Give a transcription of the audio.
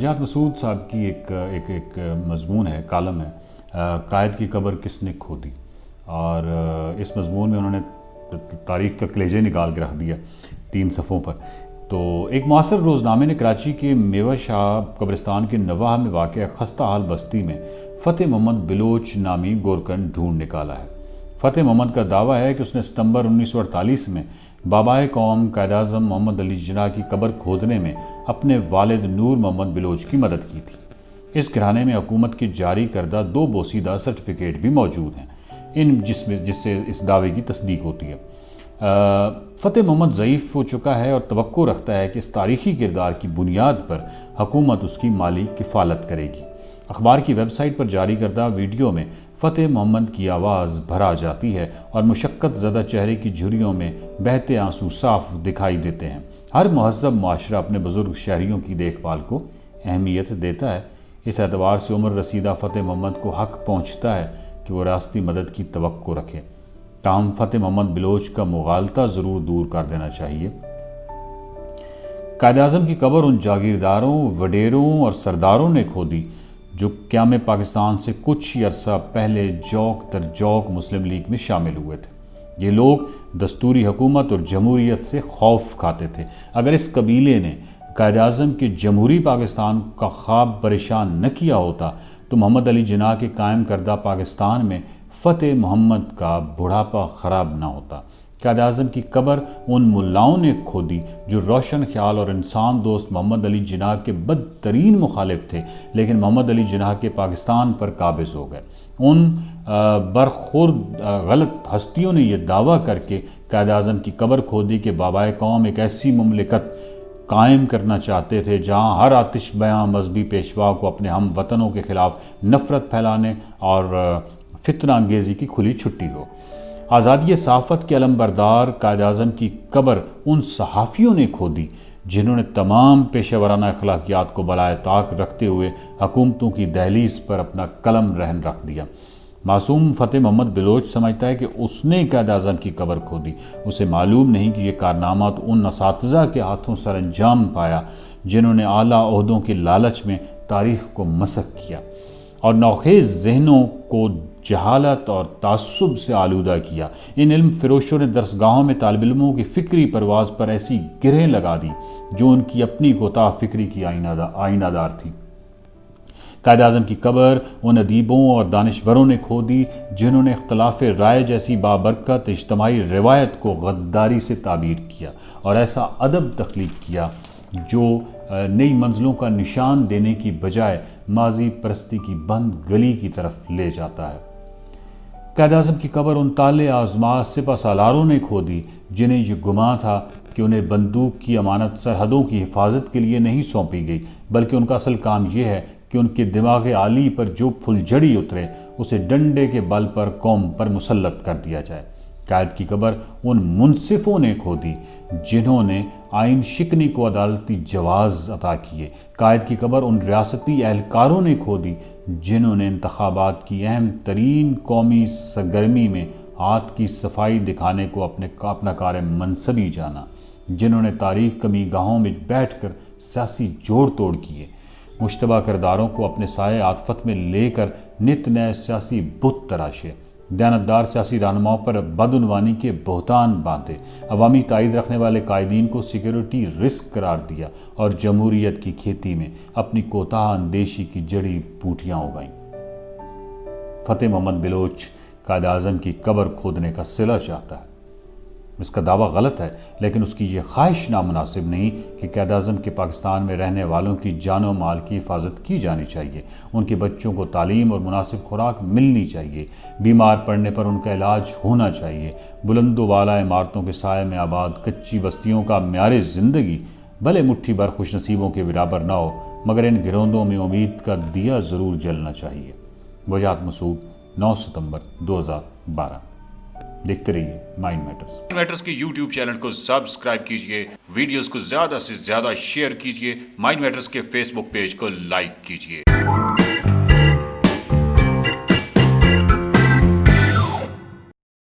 وجاہت مسعود صاحب کی ایک مضمون ہے، کالم ہے، قائد کی قبر کس نے کھودی، اور اس مضمون میں انہوں نے تاریخ کا کلیجے نکال کے رکھ دیا 3 صفحوں پر۔ تو ایک معاصر روزنامے نے کراچی کے میوہ شاہ قبرستان کے نواح میں واقع خستہ حال بستی میں فتح محمد بلوچ نامی گورکن ڈھونڈ نکالا ہے۔ فتح محمد کا دعویٰ ہے کہ اس نے ستمبر 1948 میں بابائے قوم قائد اعظم محمد علی جناح کی قبر کھودنے میں اپنے والد نور محمد بلوچ کی مدد کی تھی۔ اس گھرانے میں حکومت کی جاری کردہ 2 بوسیدہ سرٹیفکیٹ بھی موجود ہیں، جس سے اس دعوے کی تصدیق ہوتی ہے۔ فتح محمد ضعیف ہو چکا ہے اور توقع رکھتا ہے کہ اس تاریخی کردار کی بنیاد پر حکومت اس کی مالی کفالت کرے گی۔ اخبار کی ویب سائٹ پر جاری کردہ ویڈیو میں فتح محمد کی آواز بھرا جاتی ہے اور مشقت زدہ چہرے کی جھریوں میں بہتے آنسو صاف دکھائی دیتے ہیں۔ ہر مہذب معاشرہ اپنے بزرگ شہریوں کی دیکھ بھال کو اہمیت دیتا ہے۔ اس اعتبار سے عمر رسیدہ فتح محمد کو حق پہنچتا ہے کہ وہ ریاستی مدد کی توقع رکھے۔ تاہم فتح محمد بلوچ کا مغالطہ ضرور دور کر دینا چاہیے۔ قائد اعظم کی قبر ان جاگیرداروں، وڈیروں اور سرداروں نے کھودی جو قیام پاکستان سے کچھ عرصہ پہلے جوک در جوک مسلم لیگ میں شامل ہوئے تھے۔ یہ لوگ دستوری حکومت اور جمہوریت سے خوف کھاتے تھے۔ اگر اس قبیلے نے قائد اعظم کے جمہوری پاکستان کا خواب پریشان نہ کیا ہوتا تو محمد علی جناح کے قائم کردہ پاکستان میں فتح محمد کا بڑھاپا خراب نہ ہوتا۔ قائد اعظم کی قبر ان ملاؤں نے کھودی جو روشن خیال اور انسان دوست محمد علی جناح کے بدترین مخالف تھے، لیکن محمد علی جناح کے پاکستان پر قابض ہو گئے۔ ان برخورد غلط ہستیوں نے یہ دعویٰ کر کے قائد اعظم کی قبر کھودی کہ بابائے قوم ایک ایسی مملکت قائم کرنا چاہتے تھے جہاں ہر آتش بیاں مذہبی پیشوا کو اپنے ہم وطنوں کے خلاف نفرت پھیلانے اور فتنہ انگیزی کی کھلی چھٹی ہو۔ آزادی صحافت کے علمبردار قائد اعظم کی قبر ان صحافیوں نے کھودی جنہوں نے تمام پیشہ ورانہ اخلاقیات کو بالائے طاق رکھتے ہوئے حکومتوں کی دہلیز پر اپنا قلم رہن رکھ دیا۔ معصوم فتح محمد بلوچ سمجھتا ہے کہ اس نے قائد اعظم کی قبر کھودی۔ اسے معلوم نہیں کہ یہ کارنامہ تو ان اساتذہ کے ہاتھوں سر انجام پایا جنہوں نے اعلیٰ عہدوں کے لالچ میں تاریخ کو مسخ کیا اور نوخیز ذہنوں کو جہالت اور تعصب سے آلودہ کیا۔ ان علم فروشوں نے درسگاہوں میں طالب علموں کی فکری پرواز پر ایسی گرہیں لگا دی جو ان کی اپنی کوتاہ فکری کی آئینہ دار تھی۔ قائد اعظم کی قبر ان ادیبوں اور دانشوروں نے کھودی جنہوں نے اختلاف رائے جیسی بابرکت اجتماعی روایت کو غداری سے تعبیر کیا اور ایسا ادب تخلیق کیا جو نئی منزلوں کا نشان دینے کی بجائے ماضی پرستی کی بند گلی کی طرف لے جاتا ہے۔ قائد اعظم کی قبر ان طالع آزما سپہ سالاروں نے کھودی جنہیں یہ گمان تھا کہ انہیں بندوق کی امانت سرحدوں کی حفاظت کے لیے نہیں سونپی گئی، بلکہ ان کا اصل کام یہ ہے کہ ان کے دماغ عالی پر جو پھلجھڑی اترے اسے ڈنڈے کے بل پر قوم پر مسلط کر دیا جائے۔ قائد کی قبر ان منصفوں نے کھودی جنہوں نے آئین شکنی کو عدالتی جواز عطا کیے۔ قائد کی قبر ان ریاستی اہلکاروں نے کھودی جنہوں نے انتخابات کی اہم ترین قومی سرگرمی میں ہاتھ کی صفائی دکھانے کو اپنا کار منصبی جانا، جنہوں نے تاریخ کمی گاہوں میں بیٹھ کر سیاسی جوڑ توڑ کیے، مشتبہ کرداروں کو اپنے سائے عاطفت میں لے کر نت نئے سیاسی بت تراشے، دیانتدار سیاسی رہنماؤں پر بدعنوانی کے بہتان باندھے، عوامی تائید رکھنے والے قائدین کو سیکیورٹی رسک قرار دیا اور جمہوریت کی کھیتی میں اپنی کوتاہ اندیشی کی جڑی بوٹیاں اگائیں۔ فتح محمد بلوچ قائد اعظم کی قبر کھودنے کا صلہ چاہتا ہے۔ اس کا دعویٰ غلط ہے، لیکن اس کی یہ خواہش نامناسب نہیں کہ قائد اعظم کے پاکستان میں رہنے والوں کی جان و مال کی حفاظت کی جانی چاہیے، ان کے بچوں کو تعلیم اور مناسب خوراک ملنی چاہیے، بیمار پڑنے پر ان کا علاج ہونا چاہیے، بلند و بالا عمارتوں کے سائے میں آباد کچی بستیوں کا معیار زندگی بھلے مٹھی بھر خوش نصیبوں کے برابر نہ ہو، مگر ان گھروندوں میں امید کا دیا ضرور جلنا چاہیے۔ وجاہت مسعود، 9 ستمبر 2012۔ دیکھتے رہیے مائنڈ میٹرز کے یوٹیوب چینل کو سبسکرائب کیجئے، ویڈیوز کو زیادہ سے زیادہ شیئر کیجئے، مائنڈ میٹرز کے فیس بک پیج کو لائک کیجئے۔